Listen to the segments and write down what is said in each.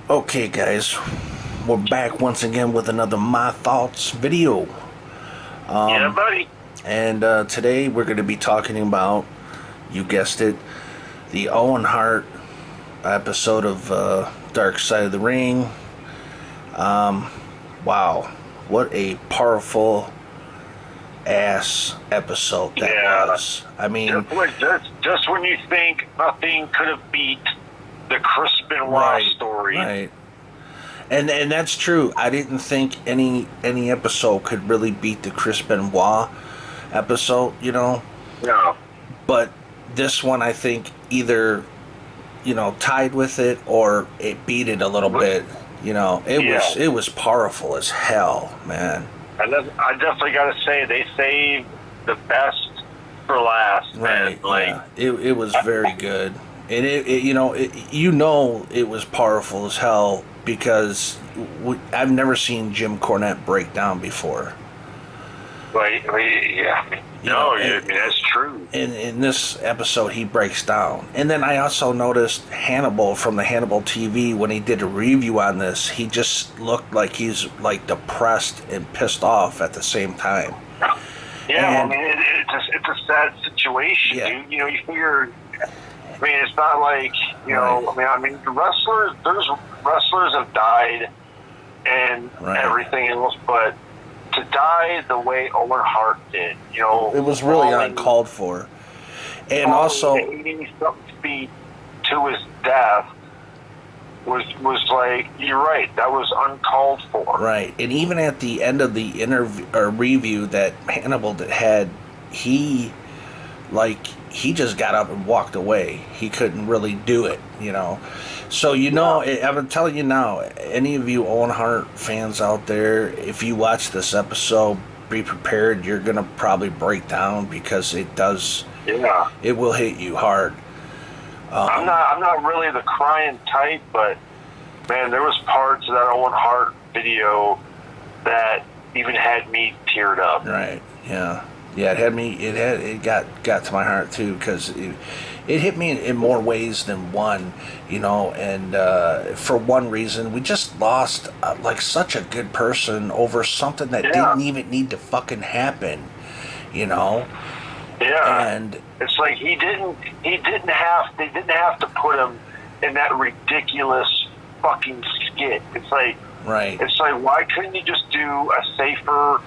Okay, guys, we're back once again with another My Thoughts video. Yeah, buddy. And today we're going to be talking about, you guessed it, the Owen Hart episode of Dark Side of the Ring. Wow, what a powerful ass episode that Yeah. was. I mean, Just when you think nothing could have beat the Chris Benoit right, story. right. And that's true. I didn't think any episode could really beat the Chris Benoit episode, No. But this one, I think, either tied with it or it beat it a little bit. It was powerful as hell, man. I definitely got to say they saved the best for last. Right? Man. Like, Yeah. It was very good, and it was powerful as hell because I've never seen Jim Cornette break down before. yeah. No, I mean, that's true. In this episode, he breaks down. And then I also noticed Hannibal from the Hannibal TV, when he did a review on this, he just looked like he's like depressed and pissed off at the same time. Yeah, And, I mean, it's a sad situation. Yeah. You figure. I mean, it's not like I mean, there's wrestlers have died and everything else, but to die the way Owen Hart did, it was really uncalled for. And also, 80-something feet to his death was like, you're right, that was uncalled for. right. And even at the end of the interview or review that Hannibal had, he just got up and walked away. He couldn't really do it, So, I'm telling you now, any of you Owen Hart fans out there, if you watch this episode, be prepared. You're going to probably break down because it does. Yeah. It will hit you hard. I'm not really the crying type, but man, there was parts of that Owen Hart video that even had me teared up. Right. Yeah. Yeah, it had me. It got to my heart too because it hit me in more ways than one, And for one reason, we just lost like such a good person over something that didn't even need to fucking happen, Yeah, And it's like they didn't have to put him in that ridiculous fucking skit. It's like right. It's like, why couldn't you just do a safer,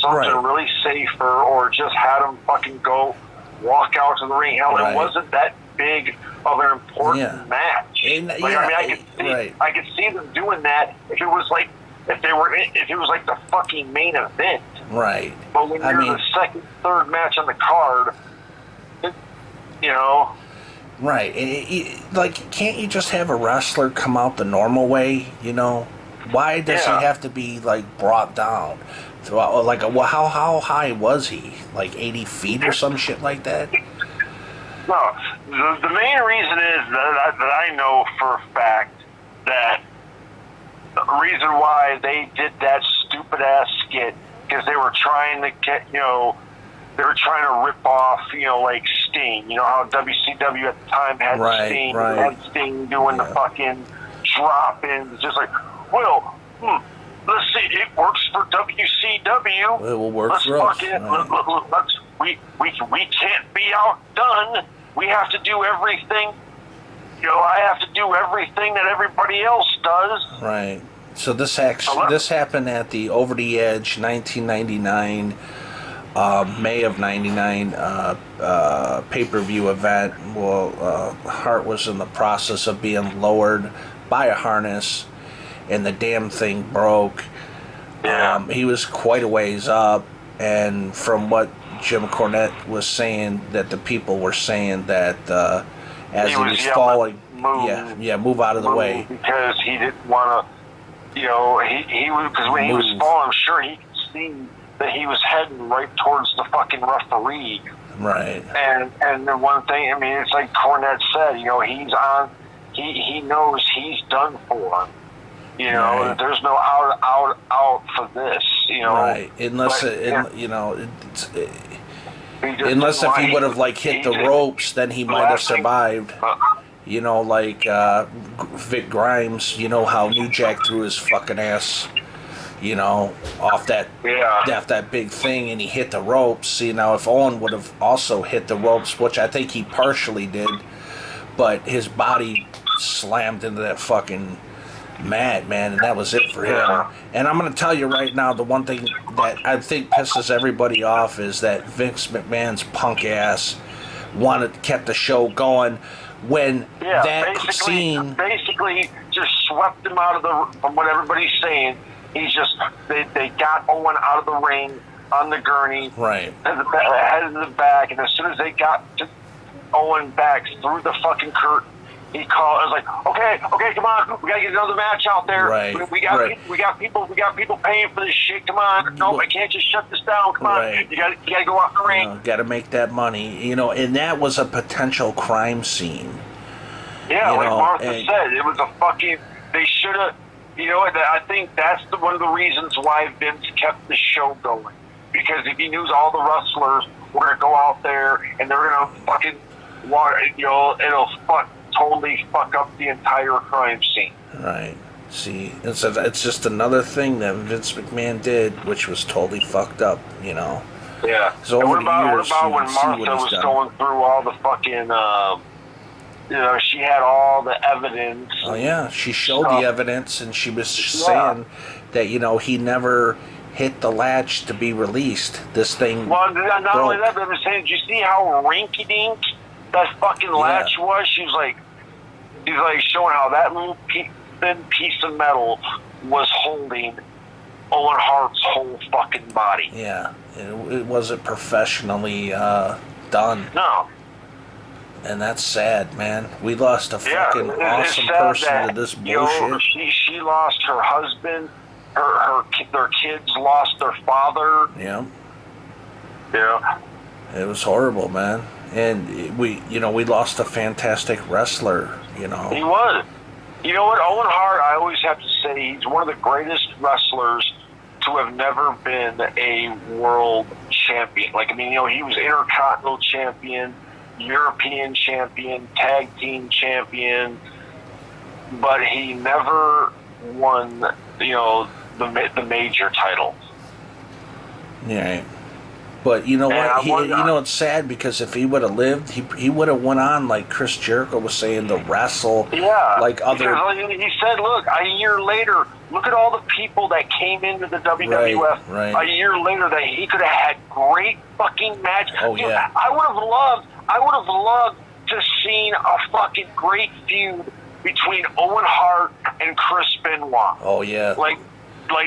something really safer, or just had him fucking go walk out to the ring? Hell, it wasn't that big of an important match. And, I mean, I could see them doing that if it was like the fucking main event. Right. But when you're the second, third match on the card, Right. Like, can't you just have a wrestler come out the normal way? Why does he have to be like brought down? Like, how high was he? Like 80 feet or some shit like that? No, the main reason is that I know for a fact that the reason why they did that stupid ass skit because they were trying to get, they were trying to rip off, like Sting. You know how WCW at the time had Sting, had Sting doing the fucking drop-ins, just like, well, let's see, it works for WCW. It will work for us. We can't be outdone. We have to do everything. I have to do everything that everybody else does. Right. So this happened at the Over the Edge 1999, May of '99 pay-per-view event. Well, Hart was in the process of being lowered by a harness, and the damn thing broke. Yeah. He was quite a ways up, and from what Jim Cornette was saying, that the people were saying that as he was falling, move out of the way, because he didn't want to. He was, because when he was falling, I'm sure he could see that he was heading right towards the fucking referee. Right. And the one thing, I mean, it's like Cornette said, he's on. He knows he's done for. That there's no out for this. Right. Unless unless if he would have hit the ropes, then he might have survived. You know, like Vic Grimes. You know how New Jack threw his fucking ass, you know, off that big thing, and he hit the ropes. You know, if Owen would have also hit the ropes, which I think he partially did, but his body slammed into that fucking mat, man, and that was it for him. And I'm going to tell you right now, the one thing that I think pisses everybody off is that Vince McMahon's punk ass kept the show going when that scene basically just swept him out of the, from what everybody's saying. He's just, they got Owen out of the ring on the gurney, right, head in the back, and as soon as they got to Owen back through the fucking curtain, he called. I was like, okay, come on, we gotta get another match out there. Right, we got people paying for this shit. Come on, no, I can't just shut this down. Come on, you gotta go off the ring. You know, gotta make that money, you know. And that was a potential crime scene. Yeah, like Martha said, it was a fucking. They should have. You know, I think that's one of the reasons why Vince kept the show going. Because if he knew all the wrestlers were going to go out there and they're going to fucking, you know, it'll totally fuck up the entire crime scene. Right. See, it's just another thing that Vince McMahon did, which was totally fucked up, you know. Yeah. So what about when Martha was going through all the fucking... you know, she had all the evidence. Oh, yeah. She showed the evidence, and she was saying that, you know, he never hit the latch to be released. This thing Well, not broke. only that, but I'm saying, did you see how rinky-dink that fucking latch was? She's like showing how that little thin piece of metal was holding Owen Hart's whole fucking body. Yeah. It wasn't professionally done. No. And that's sad, man. We lost a fucking awesome person to this bullshit. You know, she lost her husband. Their kids lost their father. Yeah. Yeah. It was horrible, man. And we lost a fantastic wrestler. You know. He was. You know what, Owen Hart? I always have to say he's one of the greatest wrestlers to have never been a world champion. Like, I mean, you know, he was Intercontinental Champion, European champion, tag team champion, but he never won, you know, the major title. Yeah. But you know what? You know, it's sad because if he would have lived, he would have went on, like Chris Jericho was saying, to wrestle. Yeah. Like other. He said, "Look, a year later, look at all the people that came into the WWF. Right. A year later, that he could have had great fucking matches. Oh yeah. I would have loved to seen a fucking great feud between Owen Hart and Chris Benoit. Oh yeah. Like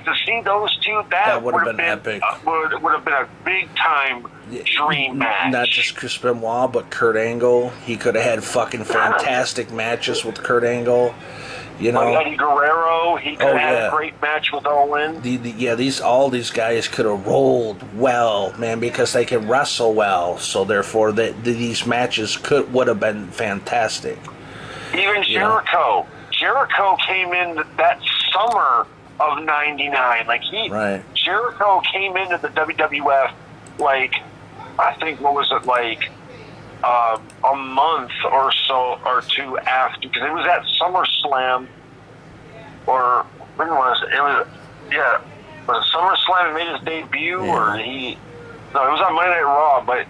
to see those two, that would have been epic. Would have been a big time dream match. Not just Chris Benoit, but Kurt Angle. He could have had fucking fantastic matches with Kurt Angle. You know, like Eddie Guerrero, he could have had a great match with Owen. All these guys could have rolled well, man, because they can wrestle well. So therefore, these matches would have been fantastic. Even Jericho. Jericho came in that summer of '99. Jericho came into the WWF like, I think, what was it, like a month or so or two after, because it was at SummerSlam, or when was it? Was it SummerSlam he made his debut, or it was on Monday Night Raw, but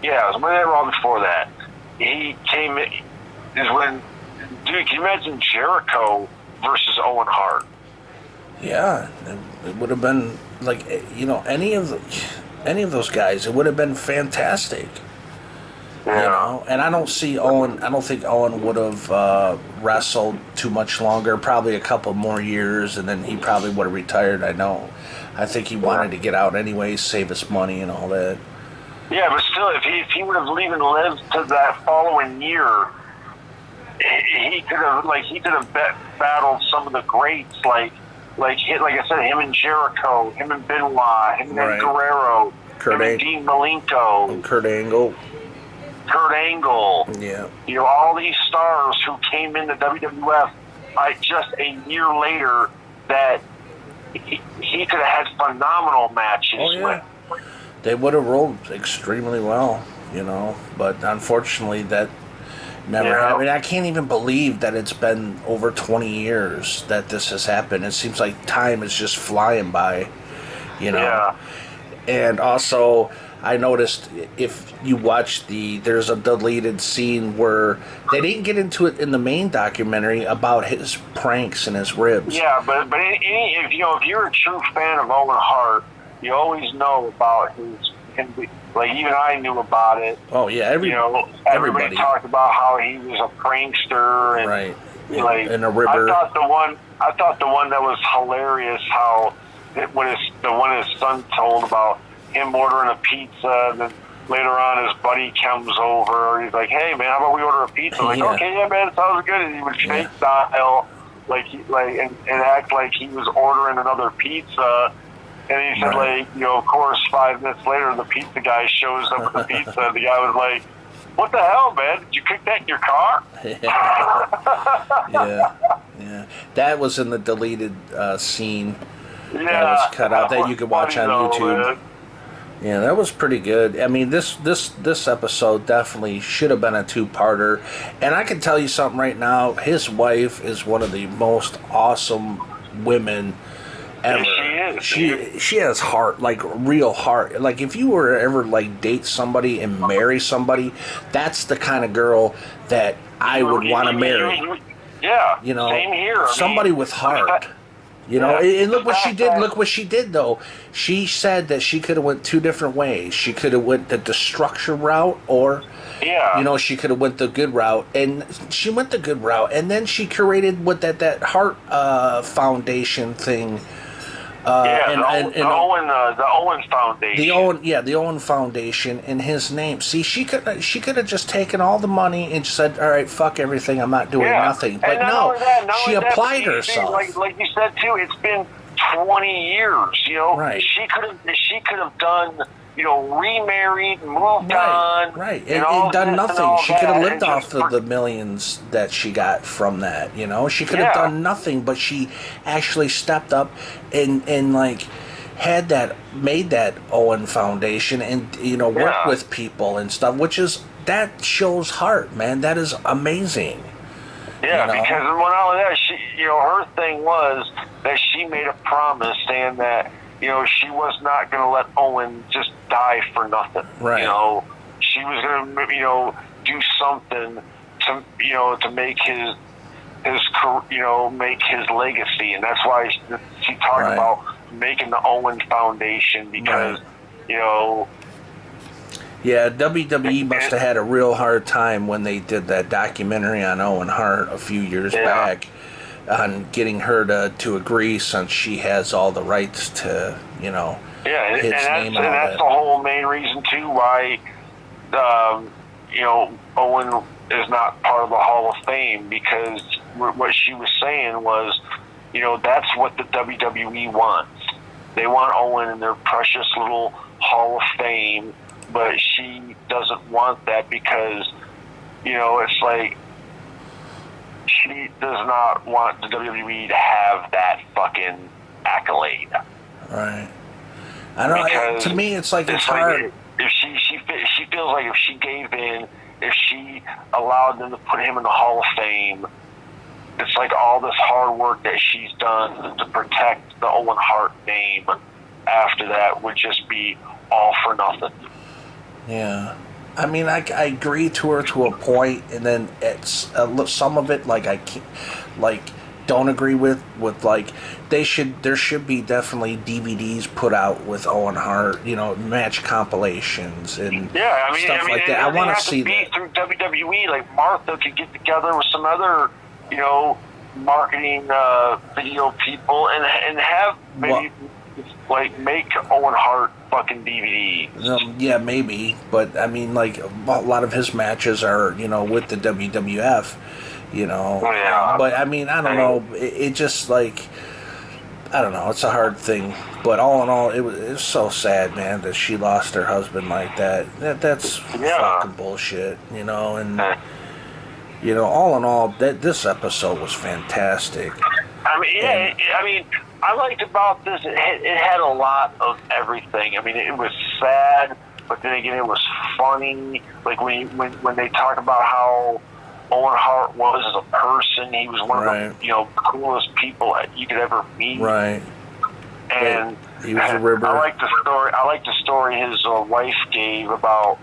yeah, it was Monday Night Raw before that. He came in, is when, dude, can you imagine Jericho versus Owen Hart? Yeah, it would have been like, you know, any of those guys. It would have been fantastic. Yeah. You know, and I don't think Owen would have wrestled too much longer. Probably a couple more years, and then he probably would have retired. I think he wanted to get out anyway, save his money and all that. Yeah, but still, if he would have even lived to that following year, he could have battled some of the greats like I said, him and Jericho, him and Benoit, him and Eddie Guerrero, him and Dean Malenko, Kurt Angle. Yeah. You know, all these stars who came into WWF just a year later, that he could have had phenomenal matches. Oh, yeah. They would have rolled extremely well, you know, but unfortunately that Never Yeah. happened. I can't even believe that it's been over 20 years that this has happened. It seems like time is just flying by, you know. Yeah. And also, I noticed if you watch there's a deleted scene where they didn't get into it in the main documentary about his pranks and his ribs. Yeah, but if you're a true fan of Owen Hart, you always know about like even I knew about it. Oh yeah, Everybody everybody talked about how he was a prankster and right, and a ribber. I thought the one that was hilarious how the one his son told about him ordering a pizza and then later on his buddy comes over. He's like, "Hey man, how about we order a pizza?" I'm like, "Okay, yeah man, it sounds good." And he would fake style and act like he was ordering another pizza. And he said, of course, 5 minutes later, the pizza guy shows up with the pizza. And the guy was like, "What the hell, man? Did you cook that in your car?" Yeah. That was in the deleted scene. Yeah. That was cut out that you could watch on YouTube. Man. Yeah, that was pretty good. I mean, this episode definitely should have been a 2-parter. And I can tell you something right now. His wife is one of the most awesome women ever. Yeah, she is. She has heart, like real heart. Like if you were to ever like date somebody and marry somebody, that's the kind of girl that I would want to marry. Yeah. You know, same here. somebody with heart. You know, and look what she did. Look what she did, though. She said that she could have went 2 different ways. She could have went the destruction route, or she could have went the good route. And she went the good route, and then she created what that heart foundation thing. The Owen Foundation. The Owen Foundation in his name. See, she could have just taken all the money and said, "All right, fuck everything. I'm not doing nothing." But no, she applied herself. Like you said too, it's been 20 years. Right. She could have done. Remarried, moved on. Right, and done nothing. She could have lived off of the millions that she got from that, She could have done nothing, but she actually stepped up and made that Owen Foundation and, worked with people and stuff, that shows heart, man. That is amazing. Yeah, because when all of that, her thing was that she made a promise saying that, she was not going to let Owen just die for nothing. Right. She was going to, do something to make his make his legacy, and that's why she talked about making the Owen Foundation because, Yeah, WWE must have had a real hard time when they did that documentary on Owen Hart a few years back. On getting her to agree, since she has all the rights to, his name on and that's the whole main reason too why, Owen is not part of the Hall of Fame, because what she was saying was, that's what the WWE wants. They want Owen in their precious little Hall of Fame, but she doesn't want that because, it's like, she does not want the WWE to have that fucking accolade. Right. I don't know. To me, it's hard. Like if she feels like if she gave in, if she allowed them to put him in the Hall of Fame, it's like all this hard work that she's done to protect the Owen Hart name after that would just be all for nothing. Yeah. I mean, I agree to her to a point, and then it's some of it I can't, don't agree with there should be definitely DVDs put out with Owen Hart, match compilations and stuff like that. I want to see that through WWE. Like Martha could get together with some other marketing video people and have maybe make Owen Hart fucking DVD. Yeah, maybe, but I mean, a lot of his matches are, with the WWF, But I mean, I don't know. It just I don't know. It's a hard thing, but all in all, it was so sad, man, that she lost her husband like that. That's fucking bullshit, And all in all, this episode was fantastic. I mean, I liked about this. It had a lot of everything. I mean, it was sad, but then again, it was funny. Like when they talk about how Owen Hart was as a person. He was one Right. of the coolest people that you could ever meet. Right. And he was a ribber. I like the story his wife gave about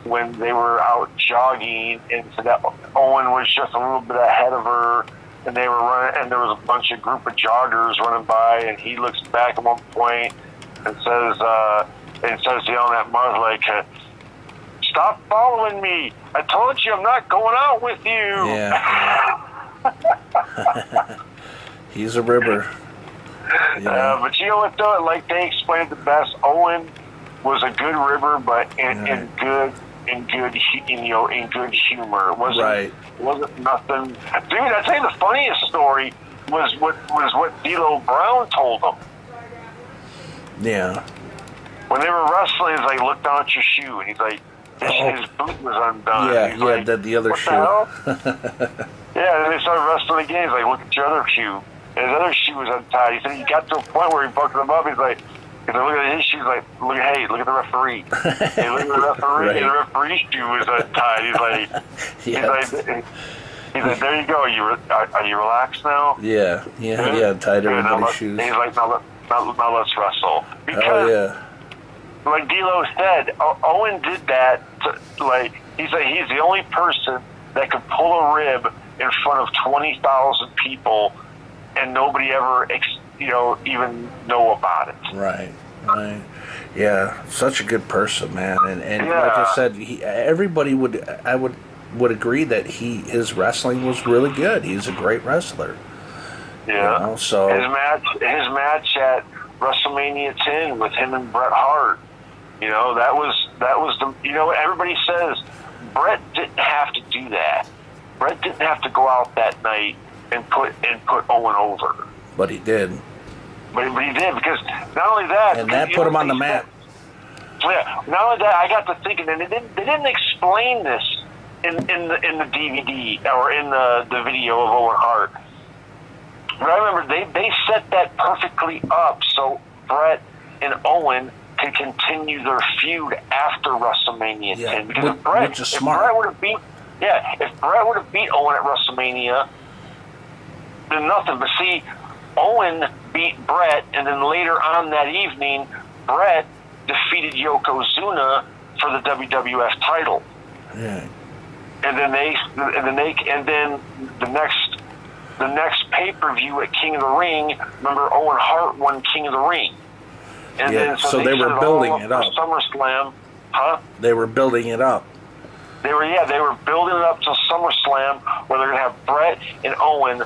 when they were out jogging, and so that Owen was just a little bit ahead of her, and they were running, and there was a group of joggers running by, and he looks back at one point and says yelling at Mars like, "Stop following me! I told you I'm not going out with you." Yeah. He's a ribber. Yeah. But you know what though? Like they explained the best. Owen was a good ribber, but in good humor. It wasn't nothing. Dude, I tell you the funniest story was what D'Lo Brown told him. Yeah. When they were wrestling, he's like, "Look down at your shoe," and he's like, his boot was undone. Yeah, he's he like, had the other what shoe. The hell? Yeah, and they started wrestling again. He's like, "Look at your other shoe." And his other shoe was untied. He said he got to a point where he buckled them up. He's like, look at his shoes. Like, look at the referee. Hey, look at the referee. Right. And the referee's shoe was untied. He's like, he's like, there you go. Are you relaxed now? Yeah. Yeah. He untied everybody's shoes. He's like, now let's wrestle. Because, oh yeah. like D'Lo said, Owen did that. He's the only person that could pull a rib in front of 20,000 people, and nobody ever, even know about it. Right. Yeah, such a good person, man. And Yeah. like I said, everybody would agree that his wrestling was really good. He's a great wrestler. Yeah. So his match at WrestleMania 10 with him and Bret Hart, that was the everybody says Bret didn't have to do that. Bret didn't have to go out that night and put Owen over. But he did. But he did, because not only that, and that put him on the map. Yeah. Not only that, I got to thinking, and they didn't explain this in the DVD or in the video of Owen Hart. But I remember they set that perfectly up so Bret and Owen could continue their feud after WrestleMania 10. Because if Bret would have beat Owen at WrestleMania, then nothing. But see, Owen beat Bret, and then later on that evening, Bret defeated Yokozuna for the WWF title. Yeah. And then the next pay-per-view at King of the Ring, remember Owen Hart won King of the Ring. And yeah, then so they were building it up. SummerSlam, huh? They were building it up. They were building it up to SummerSlam, where they're going to have Bret and Owen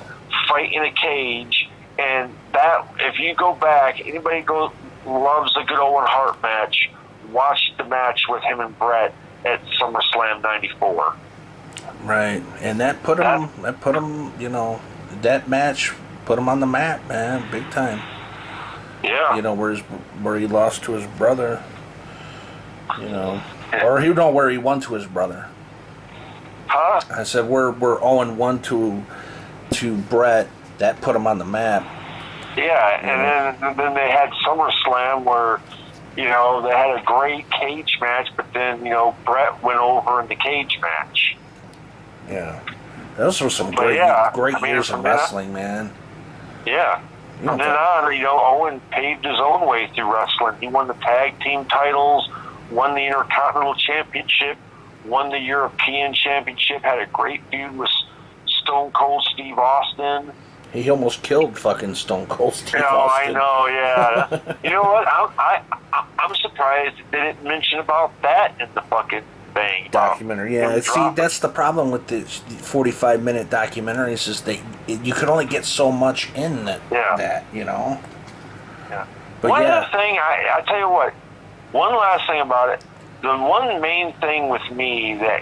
fight in a cage. And that, if you go back, anybody loves a good Owen Hart match, watch the match with him and Bret at SummerSlam '94. Right, and that put him, that match put him on the map, man, big time. Yeah. Where he lost to his brother, or where he won to his brother. Huh? I said where Owen won to Bret, that put him on the map. Yeah, and then they had SummerSlam where, they had a great cage match, but then, Bret went over in the cage match. Yeah. Those were some great years of wrestling, man. Yeah. From then on, Owen paved his own way through wrestling. He won the tag team titles, won the Intercontinental Championship, won the European Championship, had a great feud with Stone Cold Steve Austin. He almost killed fucking Stone Cold Steve Austin. I know, yeah. You know what? I'm surprised they didn't mention about that in the fucking thing. Documentary, yeah. See, that's the problem with the 45-minute documentaries is you can only get so much in that, Yeah. But one other thing, I tell you what, one last thing about it. The one main thing with me that,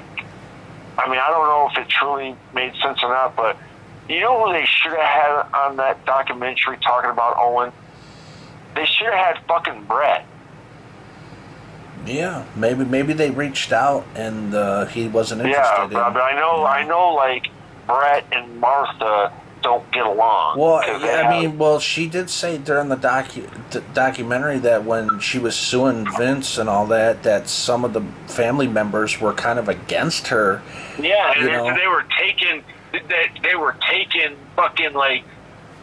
I don't know if it truly made sense or not, but you know who they should have had on that documentary talking about Owen? They should have had fucking Bret. Yeah, maybe they reached out and he wasn't interested. Yeah, but I know, like Bret and Martha don't get along. Well, I mean, well, she did say during the documentary that when she was suing Vince and all that, that some of the family members were kind of against her. Yeah, and they were taking fucking like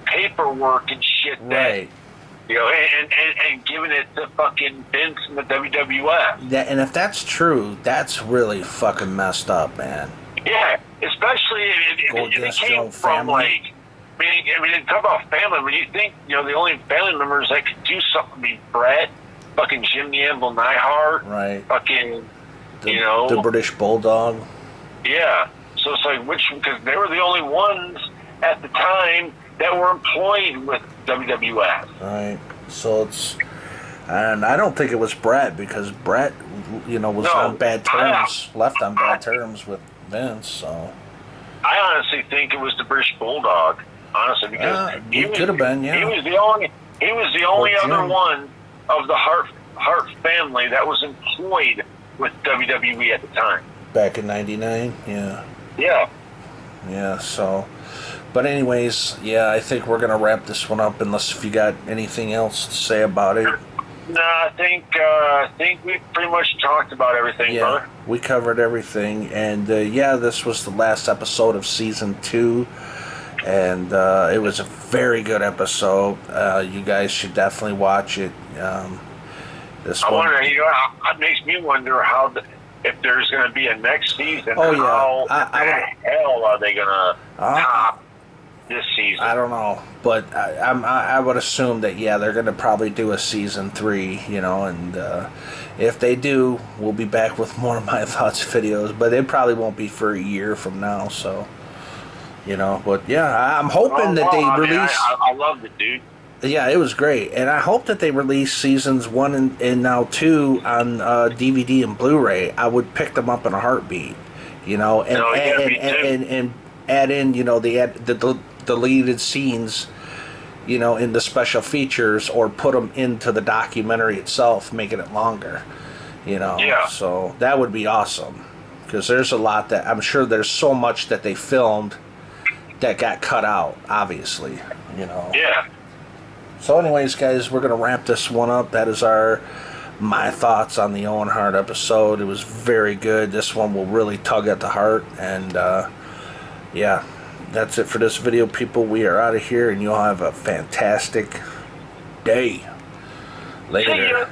paperwork and shit. Right. And giving it to fucking Vince and the WWF. Yeah, and if that's true, that's really fucking messed up, man. Yeah, especially if it came from like, I mean, talk about family. When you think, the only family members that could do something, I mean, Brett, fucking Jim the Anvil Neidhart, right? Fucking, the British Bulldog. Yeah, so it's like because they were the only ones at the time that were employed with WWF. Right. So and I don't think it was Brett, because Brett, was on bad terms, left on bad terms with Vince. So I honestly think it was the British Bulldog. Honestly, because he could have been. Yeah. He was the only other one of the Hart family that was employed with WWE at the time. Back in '99. Yeah. Yeah. Yeah. So. But anyways, yeah, I think we're going to wrap this one up, unless if you got anything else to say about it. No, I think we pretty much talked about everything, brother. We covered everything, and this was the last episode of Season 2, and it was a very good episode. You guys should definitely watch it. Wonder, it makes me wonder if there's going to be a next season. Oh, yeah. How the hell are they going to top this season? I don't know, but I would assume that they're going to probably do a season 3, and if they do, we'll be back with more of my thoughts videos, but it probably won't be for a year from now. So, but I'm hoping that they release. I loved it, dude. Yeah, it was great, and I hope that they release seasons 1 and now 2 on DVD and Blu-ray. I would pick them up in a heartbeat, and add in, the deleted scenes, in the special features, or put them into the documentary itself, making it longer, Yeah. So that would be awesome, because there's a lot that I'm sure there's so much that they filmed that got cut out, obviously, Yeah. So anyways, guys, we're going to wrap this one up. That is my thoughts on the Owen Hart episode. It was very good. This one will really tug at the heart. And, that's it for this video, people. We are out of here, and you'll have a fantastic day. Later.